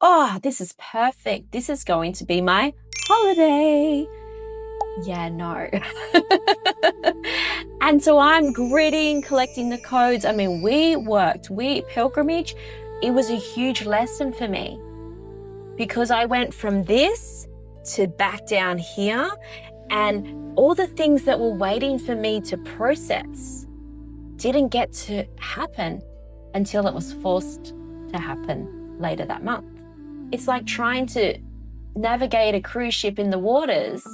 oh, this is perfect. This is going to be my holiday. Yeah, no. And so I'm gritting, collecting the codes. I mean, pilgrimage, it was a huge lesson for me because I went from this to back down here, and all the things that were waiting for me to process didn't get to happen until it was forced to happen later that month. It's like trying to navigate a cruise ship in the waters,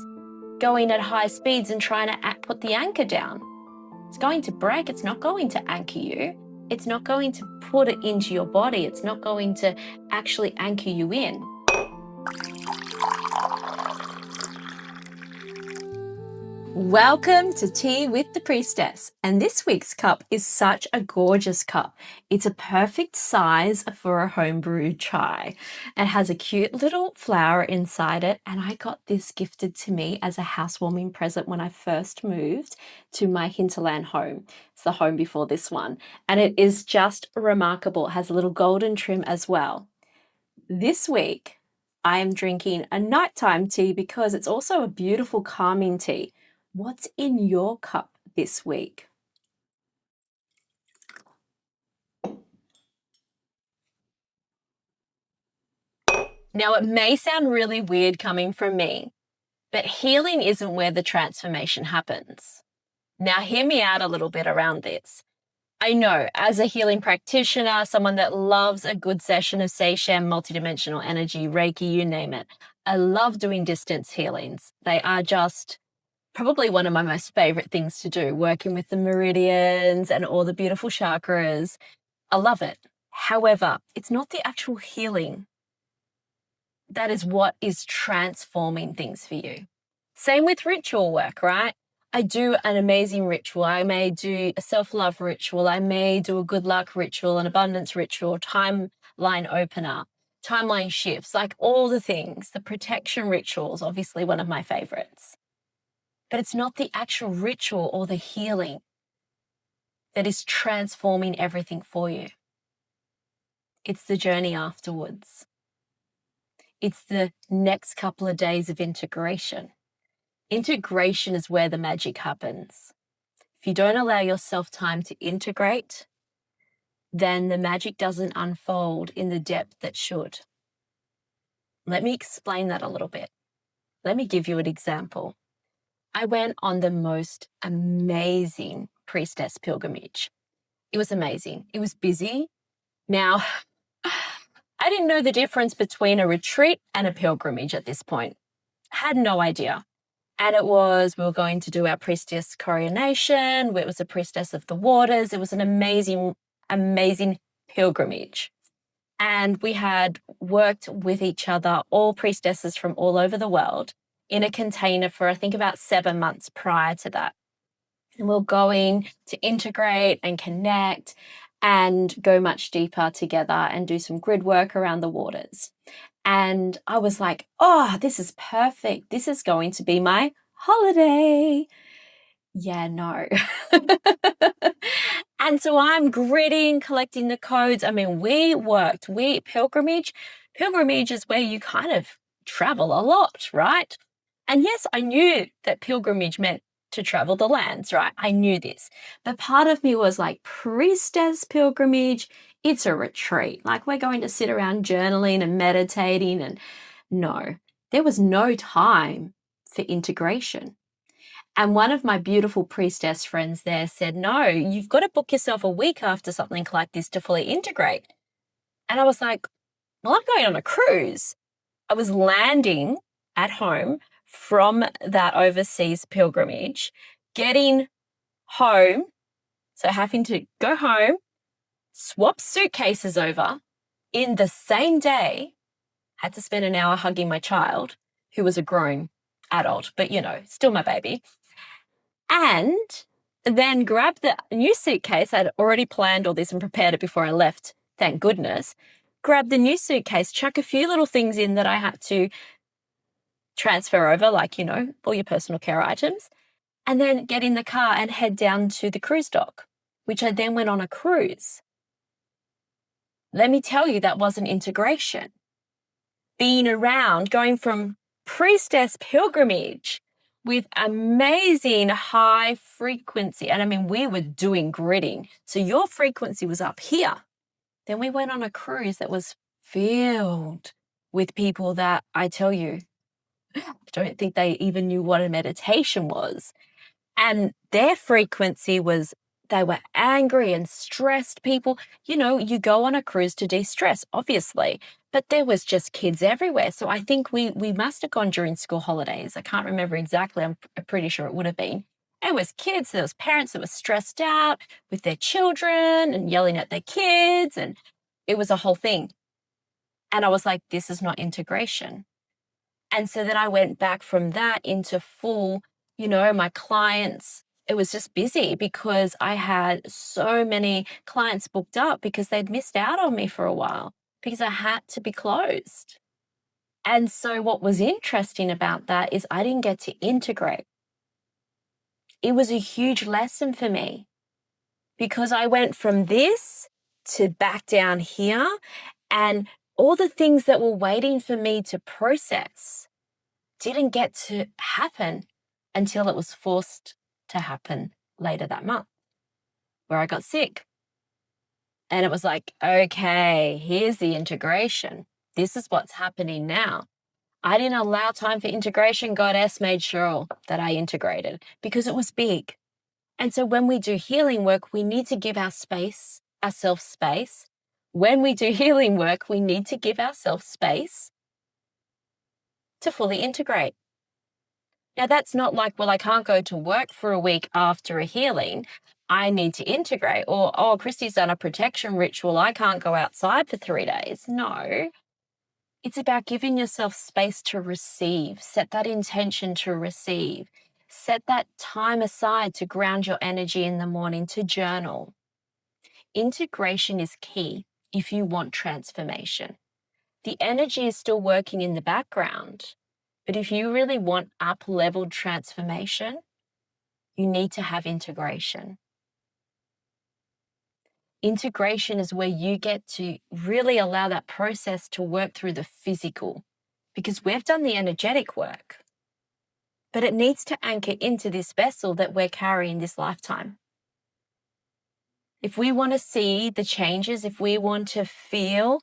going at high speeds and trying to put the anchor down. It's going to break. It's not going to anchor you. It's not going to put it into your body. It's not going to actually anchor you in. Welcome to Tea with the Priestess, and this week's cup is such a gorgeous cup. It's a perfect size for a homebrewed chai. It has a cute little flower inside it, and I got this gifted to me as a housewarming present when I first moved to my hinterland home. It's the home before this one, and it is just remarkable. It has a little golden trim as well. This week, I am drinking a nighttime tea because it's also a beautiful calming tea. What's in your cup this week? Now, it may sound really weird coming from me, but healing isn't where the transformation happens. Now, hear me out a little bit around this. I know, as a healing practitioner, someone that loves a good session of Seishan, multidimensional energy, Reiki, you name it, I love doing distance healings. They are just probably one of my most favorite things to do, working with the meridians and all the beautiful chakras. I love it. However, it's not the actual healing that is what is transforming things for you. Same with ritual work, right? I do an amazing ritual. I may do a self-love ritual. I may do a good luck ritual, an abundance ritual, timeline opener, timeline shifts, like all the things. The protection rituals, obviously one of my favorites. But it's not the actual ritual or the healing that is transforming everything for you. It's the journey afterwards. It's the next couple of days of integration. Integration is where the magic happens. If you don't allow yourself time to integrate, then the magic doesn't unfold in the depth that should. Let me explain that a little bit. Let me give you an example. I went on the most amazing Priestess pilgrimage. It was amazing. It was busy. Now, I didn't know the difference between a retreat and a pilgrimage at this point. Had no idea. And we were going to do our priestess coronation. It was a priestess of the waters. It was an amazing, amazing pilgrimage. And we had worked with each other, all priestesses from all over the world, in a container for, I think, about 7 months prior to that. And we're going to integrate and connect and go much deeper together and do some grid work around the waters. And I was like, oh, this is perfect. This is going to be my holiday. Yeah, no. And so I'm gritting, collecting the codes. I mean, pilgrimage is where you kind of travel a lot, right? And yes, I knew that pilgrimage meant to travel the lands, right? I knew this. But part of me was like, priestess pilgrimage, it's a retreat. Like we're going to sit around journaling and meditating. And no, there was no time for integration. And one of my beautiful priestess friends there said, no, you've got to book yourself a week after something like this to fully integrate. And I was like, well, I'm going on a cruise. I was landing at home from that overseas pilgrimage, getting home, so having to go home, swap suitcases over in the same day, had to spend an hour hugging my child, who was a grown adult, but still my baby, and then grab the new suitcase. I'd already planned all this and prepared it before I left, thank goodness. Grab the new suitcase, chuck a few little things in that I had to transfer over, like, all your personal care items, and then get in the car and head down to the cruise dock, which I then went on a cruise. Let me tell you, that wasn't integration. been around going from Priestess pilgrimage with amazing high frequency. And I mean, we were doing gritting. So your frequency was up here. Then we went on a cruise that was filled with people that I tell you, I don't think they even knew what a meditation was. And their frequency was, they were angry and stressed people. You know, you go on a cruise to de-stress, obviously, but there was just kids everywhere. So I think we must have gone during school holidays. I can't remember exactly. I'm pretty sure it would have been. It was kids, there was parents that were stressed out with their children and yelling at their kids, and it was a whole thing. And I was like, this is not integration. And so then I went back from that into full, you know, my clients, it was just busy because I had so many clients booked up because they'd missed out on me for a while because I had to be closed. And so what was interesting about that is I didn't get to integrate. It was a huge lesson for me because I went from this to back down here, and all the things that were waiting for me to process didn't get to happen until it was forced to happen later that month, where I got sick. And it was like, okay, here's the integration. This is what's happening now. I didn't allow time for integration. Goddess made sure that I integrated because it was big. And so when we do healing work, we need to give ourselves space. When we do healing work, we need to give ourselves space to fully integrate. Now, that's not like, well, I can't go to work for a week after a healing. I need to integrate. Or, oh, Christy's done a protection ritual. I can't go outside for 3 days. No, it's about giving yourself space to receive. Set that intention to receive. Set that time aside to ground your energy in the morning, to journal. Integration is key if you want transformation. The energy is still working in the background. But if you really want up-leveled transformation, you need to have integration. Integration is where you get to really allow that process to work through the physical, because we've done the energetic work, but it needs to anchor into this vessel that we're carrying this lifetime. If we want to see the changes, if we want to feel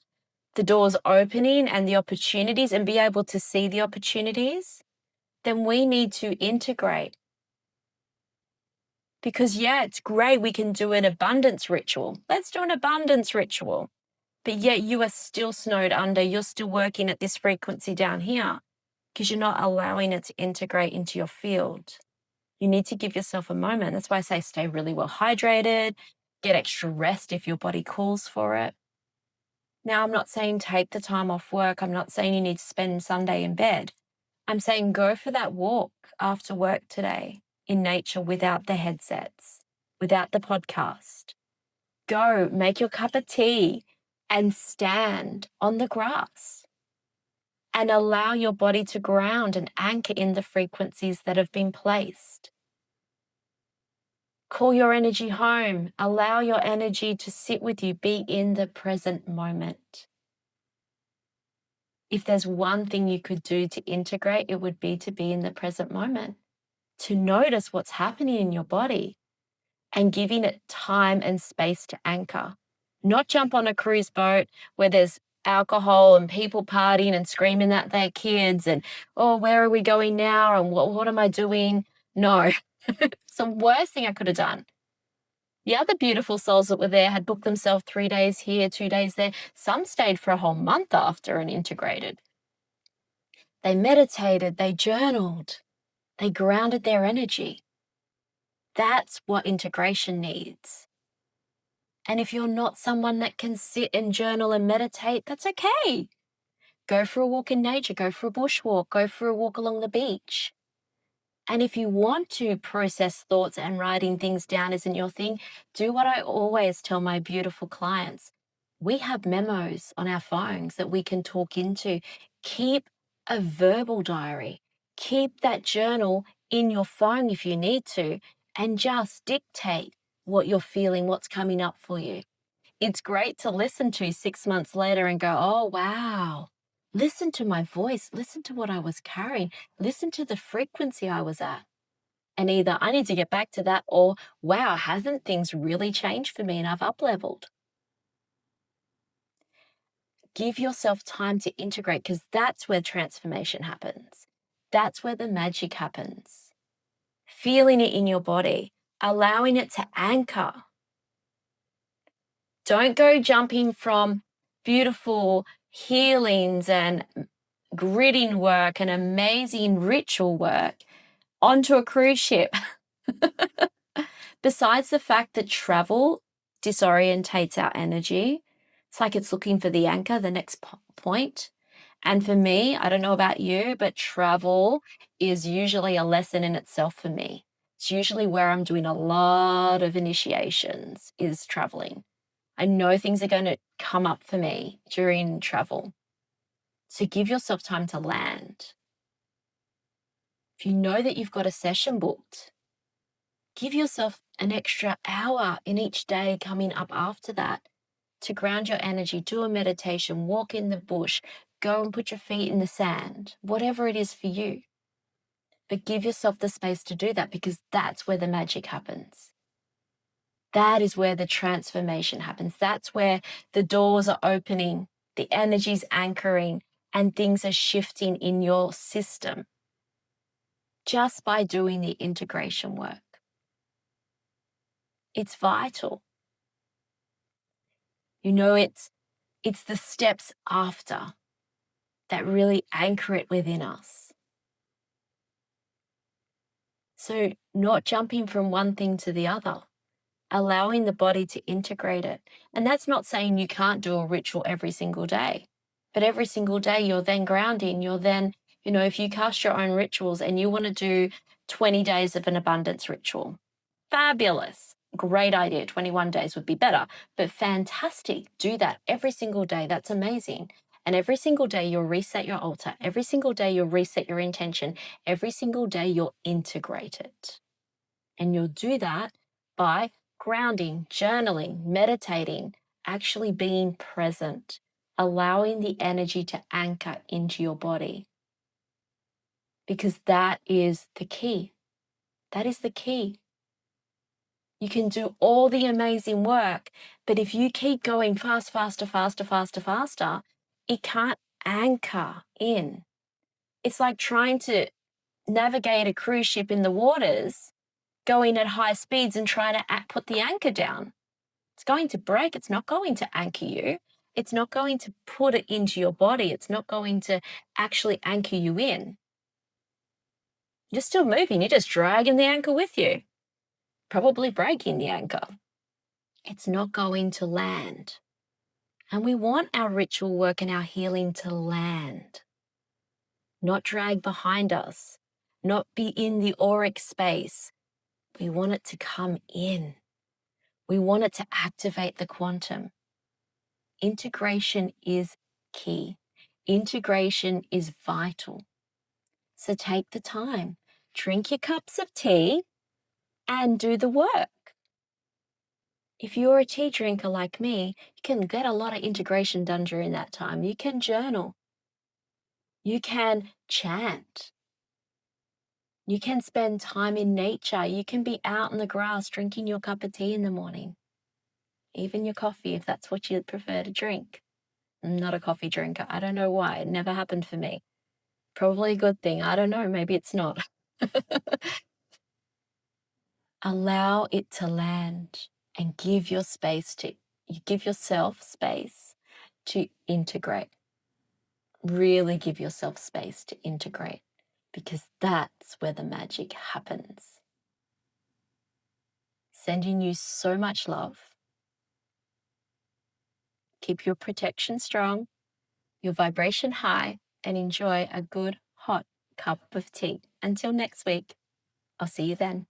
the doors opening and the opportunities and be able to see the opportunities, then we need to integrate. Because, yeah, it's great. We can do an abundance ritual. Let's do an abundance ritual. But yet you are still snowed under. You're still working at this frequency down here because you're not allowing it to integrate into your field. You need to give yourself a moment. That's why I say stay really well hydrated, get extra rest if your body calls for it. Now, I'm not saying take the time off work. I'm not saying you need to spend Sunday in bed. I'm saying go for that walk after work today in nature without the headsets, without the podcast. Go make your cup of tea and stand on the grass and allow your body to ground and anchor in the frequencies that have been placed. Call your energy home. Allow your energy to sit with you. Be in the present moment. If there's one thing you could do to integrate, it would be to be in the present moment, to notice what's happening in your body and giving it time and space to anchor. Not jump on a cruise boat where there's alcohol and people partying and screaming at their kids and, oh, where are we going now? And what am I doing? No, it's the worst thing I could have done. The other beautiful souls that were there had booked themselves 3 days here, 2 days there. Some stayed for a whole month after and integrated. They meditated, they journaled, they grounded their energy. That's what integration needs. And if you're not someone that can sit and journal and meditate, that's okay. Go for a walk in nature, go for a bushwalk, go for a walk along the beach. And if you want to process thoughts and writing things down isn't your thing, do what I always tell my beautiful clients. We have memos on our phones that we can talk into. Keep a verbal diary. Keep that journal in your phone if you need to, and just dictate what you're feeling, what's coming up for you. It's great to listen to 6 months later and go, oh, wow, Listen to my voice, listen to what I was carrying, listen to the frequency I was at. And either I need to get back to that or, wow, hasn't things really changed for me and I've up leveled? Give yourself time to integrate because that's where transformation happens. That's where the magic happens. Feeling it in your body, allowing it to anchor. Don't go jumping from beautiful healings and gridding work and amazing ritual work onto a cruise ship. Besides the fact that travel disorientates our energy, it's like it's looking for the anchor, the next point. And for me, I don't know about you, but travel is usually a lesson in itself for me. It's usually where I'm doing a lot of initiations, is traveling. I know things are going to come up for me during travel. So give yourself time to land. If you know that you've got a session booked, give yourself an extra hour in each day coming up after that to ground your energy, do a meditation, walk in the bush, go and put your feet in the sand, whatever it is for you. But give yourself the space to do that because that's where the magic happens. That is where the transformation happens. That's where the doors are opening, the energy's anchoring, and things are shifting in your system just by doing the integration work. It's vital. You know, it's the steps after that really anchor it within us. So not jumping from one thing to the other, allowing the body to integrate it. And that's not saying you can't do a ritual every single day, but every single day you're then grounding, you're then, if you cast your own rituals and you want to do 20 days of an abundance ritual, fabulous. Great idea. 21 days would be better, but fantastic. Do that every single day. That's amazing. And every single day you'll reset your altar. Every single day you'll reset your intention. Every single day you'll integrate it. And you'll do that by grounding, journaling, meditating, actually being present, allowing the energy to anchor into your body. Because that is the key. That is the key. You can do all the amazing work, but if you keep going faster, it can't anchor in. It's like trying to navigate a cruise ship in the waters, going at high speeds and trying to put the anchor down. It's going to break. It's not going to anchor you. It's not going to put it into your body. It's not going to actually anchor you in. You're still moving. You're just dragging the anchor with you, probably breaking the anchor. It's not going to land. And we want our ritual work and our healing to land, not drag behind us, not be in the auric space. We want it to come in. We want it to activate the quantum. Integration is key. Integration is vital. So take the time, drink your cups of tea, and do the work. If you're a tea drinker like me, you can get a lot of integration done during that time. You can journal. You can chant. You can spend time in nature. You can be out in the grass drinking your cup of tea in the morning. Even your coffee, if that's what you prefer to drink. I'm not a coffee drinker. I don't know why. It never happened for me. Probably a good thing. I don't know. Maybe it's not. Allow it to land and give yourself space to integrate. Really give yourself space to integrate because that's where the magic happens. Sending you so much love. Keep your protection strong, your vibration high, and enjoy a good hot cup of tea. Until next week, I'll see you then.